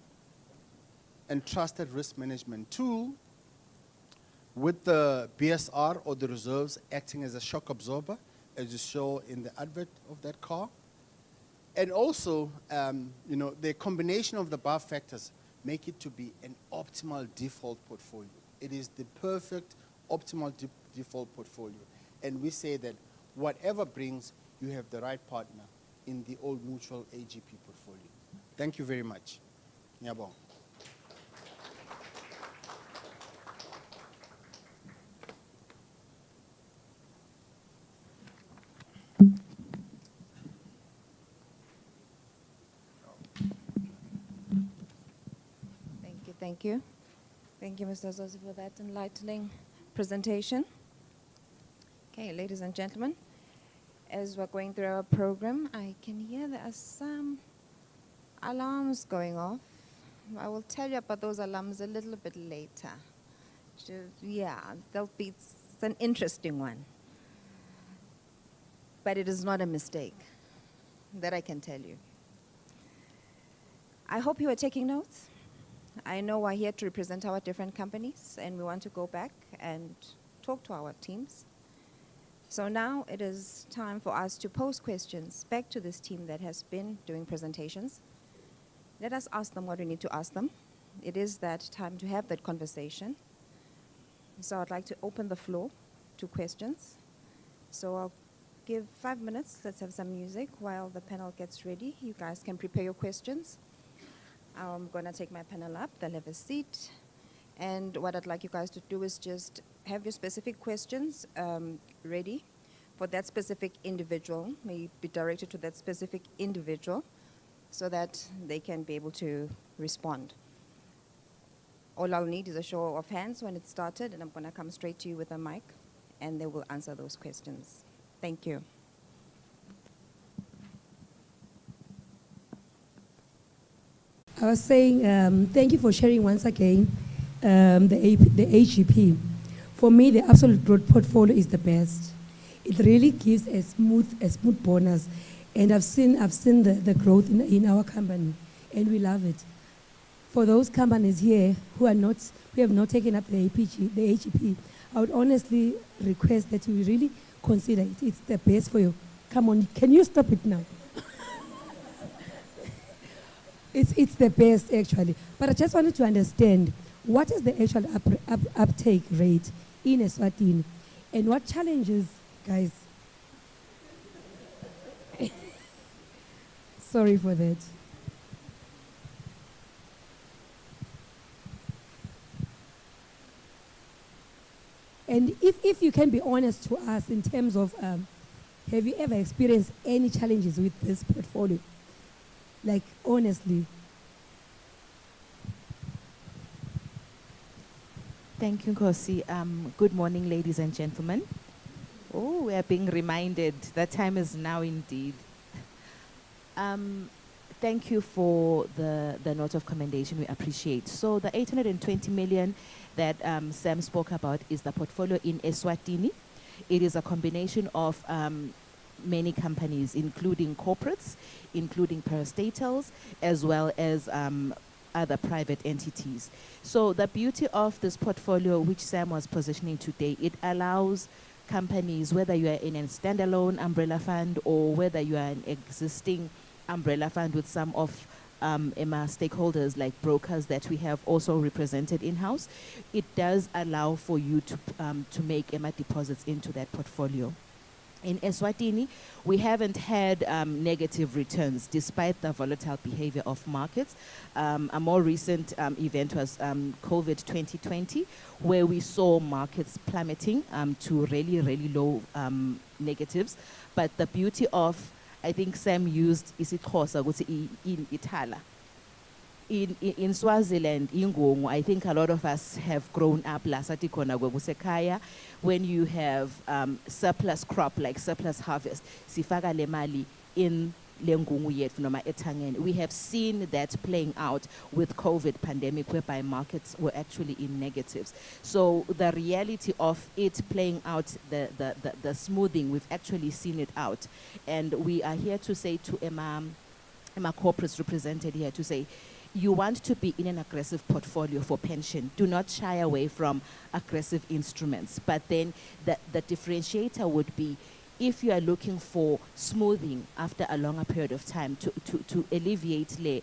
[SPEAKER 7] and trusted risk management tool with the BSR or the reserves acting as a shock absorber, as you saw in the advert of that car. And also, you know, the combination of the above factors make it to be an optimal default portfolio. It is the perfect optimal default portfolio. And we say that whatever brings, you have the right partner in the Old Mutual AGP portfolio. Thank you very much. Ngiyabonga.
[SPEAKER 3] Thank you. Thank you, Mr. Zosi, for that enlightening presentation. Okay, ladies and gentlemen, as we're going through our program, I can hear there are some alarms going off. I will tell you about those alarms a little bit later. Yeah, it's an interesting one. But it is not a mistake, that I can tell you. I hope you are taking notes. I know we're here to represent our different companies, and we want to go back and talk to our teams. So now it is time for us to pose questions back to this team that has been doing presentations. Let us ask them what we need to ask them. It is that time to have that conversation. So I'd like to open the floor to questions. So I'll give 5 minutes. Let's have some music while the panel gets ready. You guys can prepare your questions. I'm going to take my panel up. They'll have a seat. And what I'd like you guys to do is just have your specific questions ready for that specific individual, may be directed to that specific individual, so that they can be able to respond. All I'll need is a show of hands when it started, and I'm going to come straight to you with a mic, and they will answer those questions. Thank you.
[SPEAKER 8] I was saying thank you for sharing once again the AGP. For me, the absolute growth portfolio is the best. It really gives a smooth bonus, and I've seen the growth in our company, and we love it. For those companies here who have not taken up the AGP, I would honestly request that you really consider it. It's the best for you. Come on, can you stop it now? It's the best, actually. But I just wanted to understand, what is the actual uptake rate in Eswatini? And what challenges, guys? Sorry for that. And if you can be honest to us in terms of, have you ever experienced any challenges with this portfolio? Like, honestly.
[SPEAKER 9] Thank you, Nkosi. Good morning, ladies and gentlemen. Oh, we are being reminded that time is now indeed. Thank you for the note of commendation. We appreciate. So the 820 million that Sam spoke about is the portfolio in Eswatini. It is a combination of many companies, including corporates, including parastatals, as well as other private entities. So the beauty of this portfolio, which Sam was positioning today, it allows companies, whether you are in a standalone umbrella fund or whether you are an existing umbrella fund with some of EMA stakeholders like brokers that we have also represented in-house, it does allow for you to make EMA deposits into that portfolio. In Eswatini, we haven't had negative returns despite the volatile behavior of markets. A more recent event was COVID 2020, where we saw markets plummeting to really, really low negatives. But the beauty of, I think Sam used isiXhosa ukuthi in Itala. in Swaziland, Ingongo, I think a lot of us have grown up lasati kona kusekaya. When you have surplus crop, like surplus harvest, sifaka le mali in lengungu yethu noma ethangeni. We have seen that playing out with COVID pandemic, whereby markets were actually in negatives. So the reality of it playing out, the smoothing, we've actually seen it out. And we are here to say to Emma corporates represented here to say, you want to be in an aggressive portfolio for pension. Do not shy away from aggressive instruments. But then the differentiator would be, if you are looking for smoothing after a longer period of time to alleviate the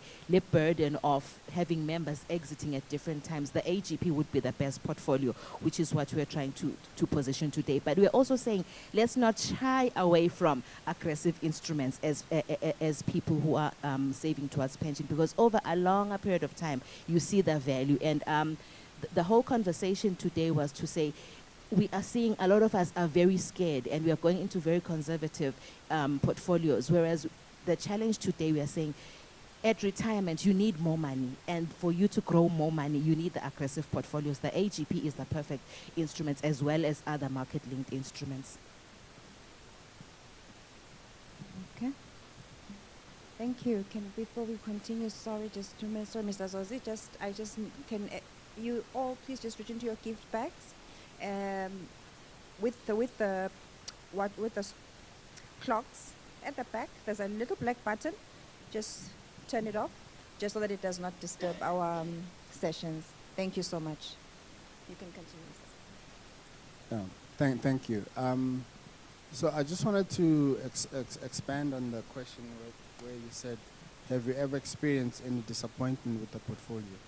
[SPEAKER 9] burden of having members exiting at different times, the AGP would be the best portfolio, which is what we're trying to position today. But we're also saying, let's not shy away from aggressive instruments as people who are saving towards pension, because over a longer period of time, you see the value. And the whole conversation today was to say, we are seeing a lot of us are very scared, and we are going into very conservative portfolios, whereas the challenge today, we are saying, at retirement, you need more money, and for you to grow more money, you need the aggressive portfolios. The AGP is the perfect instrument, as well as other market-linked instruments.
[SPEAKER 3] Okay. Thank you. Before we continue, sorry, just 2 minutes. Sorry, Mr. Zozi, you all please just reach into your gift bags. With the clocks at the back, there's a little black button. Just turn it off, just so that it does not disturb our sessions. Thank you so much. You can continue.
[SPEAKER 7] Thank you. So I just wanted to expand on the question where you said, have you ever experienced any disappointment with the portfolio?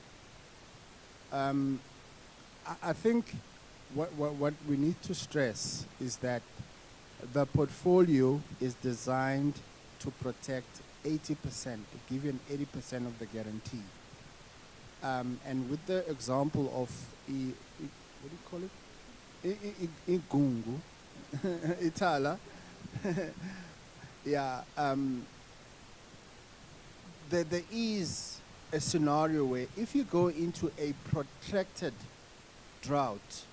[SPEAKER 7] I think what we need to stress is that the portfolio is designed to protect 80%, to give you an 80% of the guarantee. And with the example of, what do you call it? Ingungu, Itala. Yeah, there is a scenario where if you go into a protracted drought,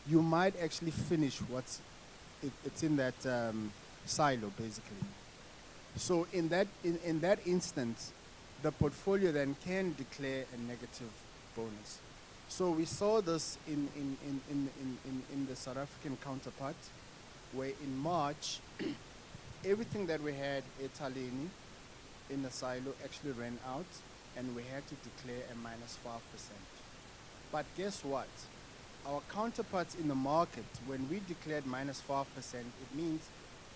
[SPEAKER 7] you might actually finish it's in that silo, basically. So in that instance, the portfolio then can declare a negative bonus. So we saw this in the South African counterpart, where in March, everything that we had Etaleni in the silo actually ran out, and we had to declare a -5%. But guess what? Our counterparts in the market, when we declared -5%, it means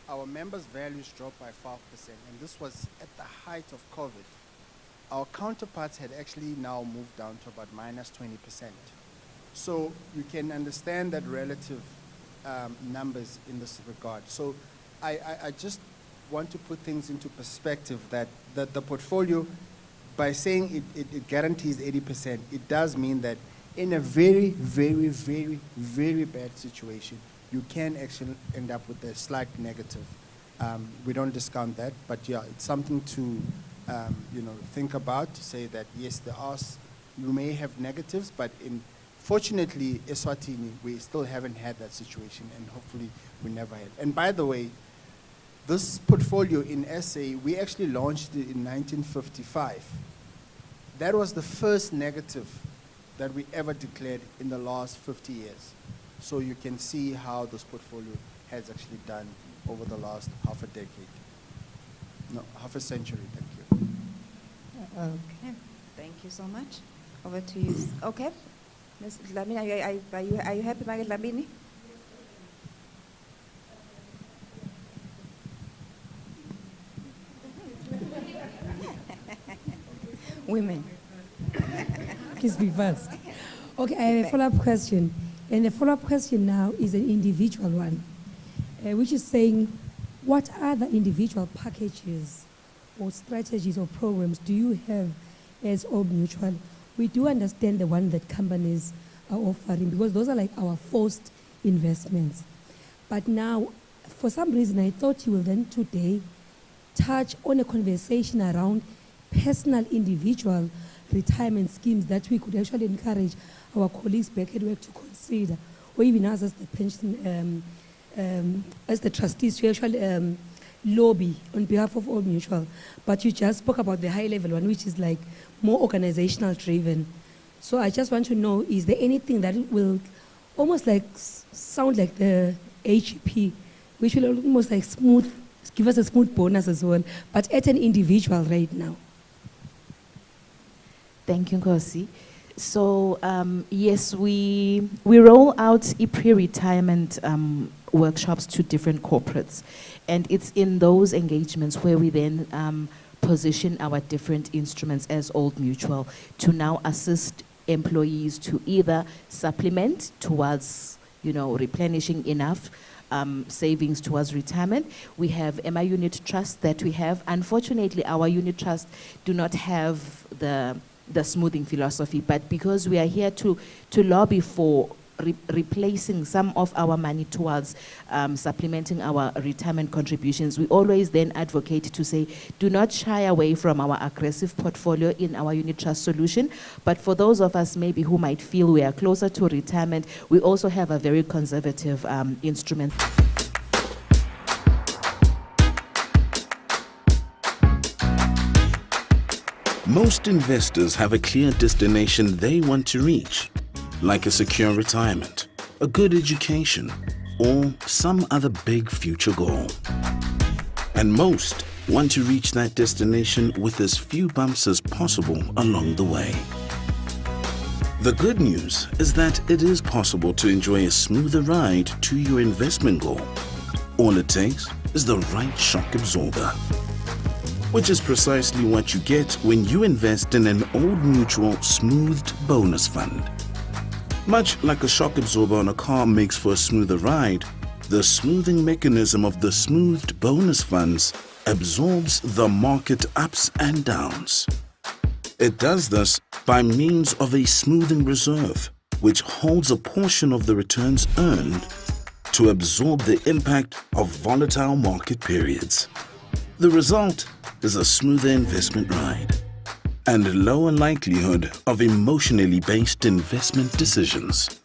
[SPEAKER 7] our members' values dropped by 5%, and this was at the height of COVID. Our counterparts had actually now moved down to about -20%. So you can understand that relative numbers in this regard. So I just want to put things into perspective, that the portfolio, by saying it guarantees 80%, it does mean that in a very, very, very, very bad situation, you can actually end up with a slight negative. We don't discount that, but yeah, it's something to think about, to say that yes, you may have negatives, but fortunately, Eswatini, we still haven't had that situation, and hopefully we never had. And by the way, this portfolio in SA, we actually launched it in 1955. That was the first negative that we ever declared in the last 50 years. So you can see how this portfolio has actually done over the last half a decade. No, half a century, thank you.
[SPEAKER 3] Okay, thank you so much. Over to you. Okay, Ms. Dlamini, are you happy, Margaret Dlamini? Women.
[SPEAKER 8] Please be fast. Okay, I have a follow-up question. And the follow-up question now is an individual one, which is saying, what other individual packages or strategies or programs do you have as Old Mutual? We do understand the one that companies are offering, because those are like our forced investments. But now, for some reason, I thought you will then today touch on a conversation around personal individual retirement schemes that we could actually encourage our colleagues back at work to consider, or even us as the pension, as the trustees to actually lobby on behalf of Old Mutual. But you just spoke about the high level one, which is like more organizational driven. So I just want to know, is there anything that will almost like sound like the HEP, which will almost like give us a smooth bonus as well, but at an individual right now?
[SPEAKER 9] Thank you, Nkosi. So yes, we roll out pre-retirement workshops to different corporates, and it's in those engagements where we then position our different instruments as Old Mutual to now assist employees to either supplement towards, replenishing enough savings towards retirement. We have MI unit trust that we have. Unfortunately, our unit trust do not have the smoothing philosophy, but because we are here to lobby for replacing some of our money towards supplementing our retirement contributions, we always then advocate to say, do not shy away from our aggressive portfolio in our unit trust solution. But for those of us maybe who might feel we are closer to retirement, we also have a very conservative instrument.
[SPEAKER 1] Most investors have a clear destination they want to reach, like a secure retirement, a good education, or some other big future goal. And most want to reach that destination with as few bumps as possible along the way. The good news is that it is possible to enjoy a smoother ride to your investment goal. All it takes is the right shock absorber, which is precisely what you get when you invest in an Old Mutual smoothed bonus fund. Much like a shock absorber on a car makes for a smoother ride, the smoothing mechanism of the smoothed bonus funds absorbs the market ups and downs. It does this by means of a smoothing reserve, which holds a portion of the returns earned to absorb the impact of volatile market periods. The result is a smoother investment ride and lower likelihood of emotionally based investment decisions,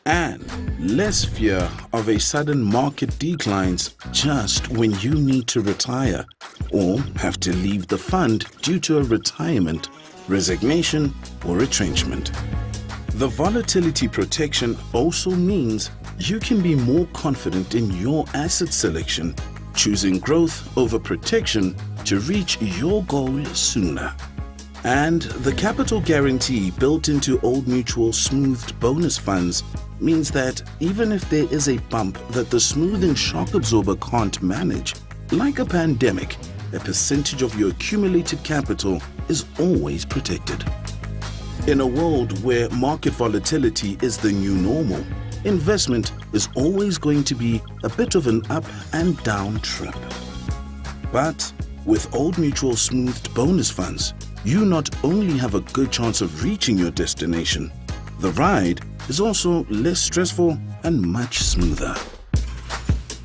[SPEAKER 1] and less fear of a sudden market declines just when you need to retire or have to leave the fund due to a retirement, resignation, or retrenchment. The volatility protection also means you can be more confident in your asset selection, choosing growth over protection to reach your goal sooner. And the capital guarantee built into Old Mutual smoothed bonus funds means that even if there is a bump that the smoothing shock absorber can't manage, like a pandemic, a percentage of your accumulated capital is always protected. In a world where market volatility is the new normal, investment is always going to be a bit of an up and down trip. But with Old Mutual smoothed bonus funds, you not only have a good chance of reaching your destination, the ride is also less stressful and much smoother.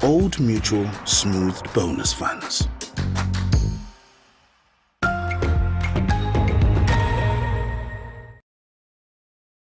[SPEAKER 1] Old Mutual smoothed bonus funds.